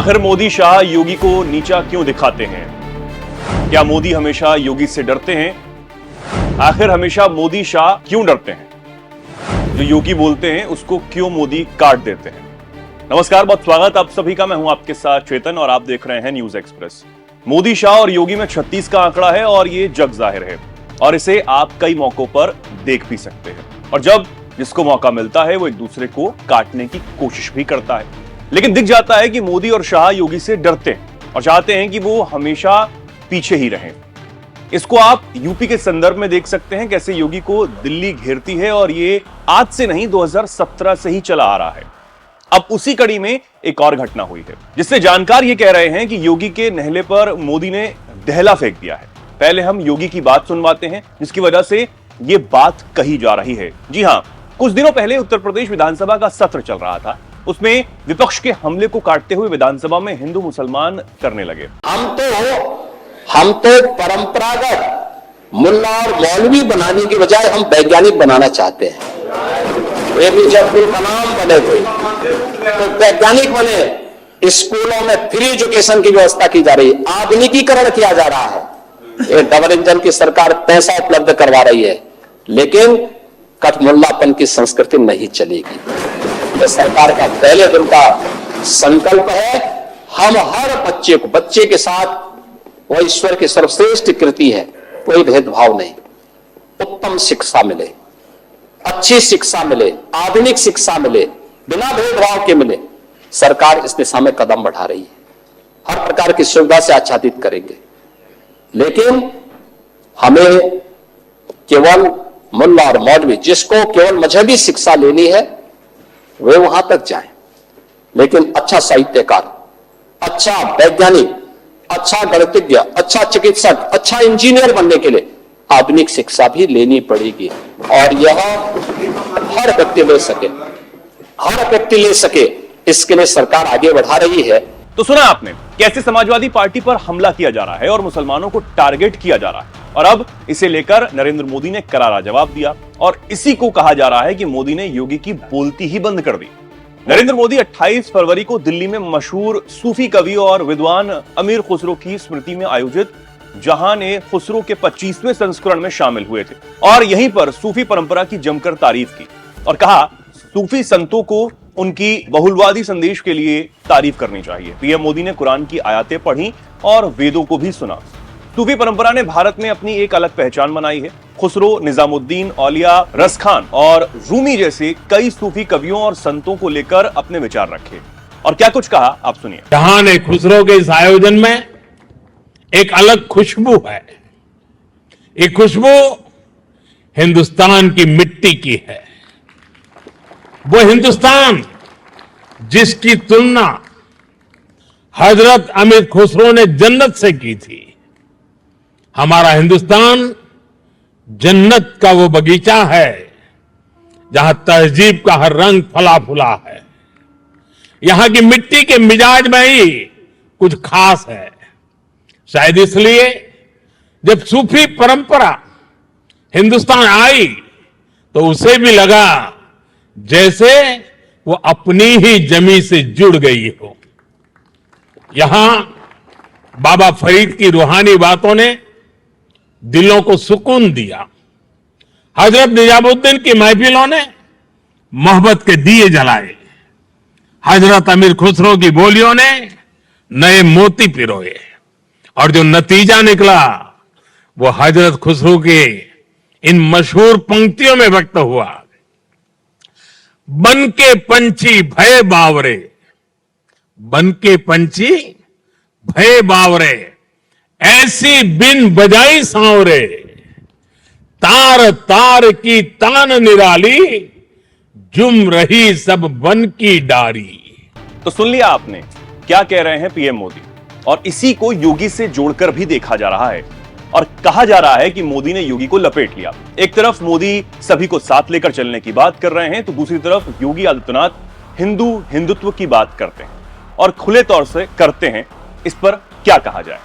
आखिर मोदी शाह योगी को नीचा क्यों दिखाते हैं? क्या मोदी हमेशा योगी से डरते हैं? आखिर हमेशा मोदी शाह क्यों डरते हैं? जो योगी बोलते हैं उसको क्यों मोदी काट देते हैं? नमस्कार, बहुत स्वागत आप सभी का। मैं हूं आपके साथ चेतन और आप देख रहे हैं न्यूज एक्सप्रेस। मोदी शाह और योगी में 36 का आंकड़ा है और ये जग जाहिर है और इसे आप कई मौकों पर देख भी सकते हैं। और जब जिसको मौका मिलता है वो एक दूसरे को काटने की कोशिश भी करता है, लेकिन दिख जाता है कि मोदी और शाह योगी से डरते हैं और चाहते हैं कि वो हमेशा पीछे ही रहें। इसको आप यूपी के संदर्भ में देख सकते हैं, कैसे योगी को दिल्ली घेरती है और ये आज से नहीं 2017 से ही चला आ रहा है। अब उसी कड़ी में एक और घटना हुई है जिससे जानकार ये कह रहे हैं कि योगी के नहले पर मोदी ने दहला फेंक दिया है। पहले हम योगी की बात सुनवाते हैं जिसकी वजह से ये बात कही जा रही है। जी हां, कुछ दिनों पहले उत्तर प्रदेश विधानसभा का सत्र चल रहा था। उसमें विपक्ष के हमले को काटते हुए विधानसभा में हिंदू मुसलमान करने लगे। हम तो परंपरागत मुल्ला और मौलवी बनाने की बजाय हम वैज्ञानिक बनाना चाहते हैं। ये भी जब कोई नाम बने कोई तो वैज्ञानिक बने। स्कूलों में फ्री एजुकेशन की व्यवस्था की जा रही है, आधुनिकीकरण किया जा रहा है। ये डबल इंजन की सरकार पैसा उपलब्ध करवा रही है, लेकिन कठमुल्लापन की संस्कृति नहीं चलेगी। ये सरकार का पहले दिन का संकल्प है। हम हर बच्चे के साथ वो ईश्वर की सर्वश्रेष्ठ कृति है, कोई भेदभाव नहीं। उत्तम शिक्षा मिले, अच्छी शिक्षा मिले, आधुनिक शिक्षा मिले, बिना भेदभाव के मिले। सरकार इस दिशा में कदम बढ़ा रही है, हर प्रकार की सुविधा से आच्छादित करेंगे। लेकिन हमें केवल मुल्ला और मौलवी, जिसको केवल मजहबी शिक्षा लेनी है, वे वहां तक जाएं। लेकिन अच्छा साहित्यकार, अच्छा वैज्ञानिक, अच्छा गणितज्ञ, अच्छा चिकित्सक, अच्छा इंजीनियर बनने के लिए आधुनिक शिक्षा भी लेनी पड़ेगी। और यह हर व्यक्ति ले सके, इसके लिए सरकार आगे बढ़ा रही है। तो सुना आपने कैसे समाजवादी पार्टी पर हमला किया जा रहा है और मुसलमानों को टारगेट किया जा रहा है, और अब इसे लेकर नरेंद्र मोदी ने करारा जवाब दिया और इसी को कहा जा रहा है कि मोदी ने योगी की बोलती ही बंद कर दी। नरेंद्र मोदी 28 फरवरी को दिल्ली में मशहूर सूफी कवि और विद्वान अमीर खुसरो की स्मृति में आयोजित जहान ए खुसरो के 25वें संस्करण में शामिल हुए थे और यहीं पर सूफी परंपरा की जमकर तारीफ की और कहा सूफी संतों को उनकी बहुलवादी संदेश के लिए तारीफ करनी चाहिए। पीएम मोदी ने कुरान की आयतें पढ़ी और वेदों को भी सुना। सूफी परंपरा ने भारत में अपनी एक अलग पहचान बनाई है। खुसरो, निजामुद्दीन औलिया, रस खान और रूमी जैसे कई सूफी कवियों और संतों को लेकर अपने विचार रखे और क्या कुछ कहा आप सुनिए। जहान ए खुसरो के इस आयोजन में एक अलग खुशबू है। ये खुशबू हिंदुस्तान की मिट्टी की है। वो हिंदुस्तान जिसकी तुलना हजरत अमीर खुसरो ने जन्नत से की थी। हमारा हिंदुस्तान जन्नत का वो बगीचा है जहां तहजीब का हर रंग फला फूला है। यहां की मिट्टी के मिजाज में ही कुछ खास है। शायद इसलिए जब सूफी परंपरा हिंदुस्तान आई तो उसे भी लगा जैसे वो अपनी ही जमी से जुड़ गई हो। यहां बाबा फरीद की रूहानी बातों ने दिलों को सुकून दिया। हजरत निजामुद्दीन की महफिलों ने मोहब्बत के दिए जलाए। हजरत अमीर खुसरो की बोलियों ने नए मोती पिरोए और जो नतीजा निकला वो हजरत खुसरो के इन मशहूर पंक्तियों में व्यक्त हुआ। बन के पंछी भय बावरे, बन के पंछी भय बावरे, ऐसी बिन बजाई सांवरे, तार तार की तान निराली, जुम रही सब बन की डारी। तो सुन लिया आपने क्या कह रहे हैं पीएम मोदी, और इसी को योगी से जोड़कर भी देखा जा रहा है और कहा जा रहा है कि मोदी ने योगी को लपेट लिया। एक तरफ मोदी सभी को साथ लेकर चलने की बात कर रहे हैं तो दूसरी तरफ योगी आदित्यनाथ हिंदुत्व की बात करते हैं और खुले तौर से करते हैं। इस पर क्या कहा जाए।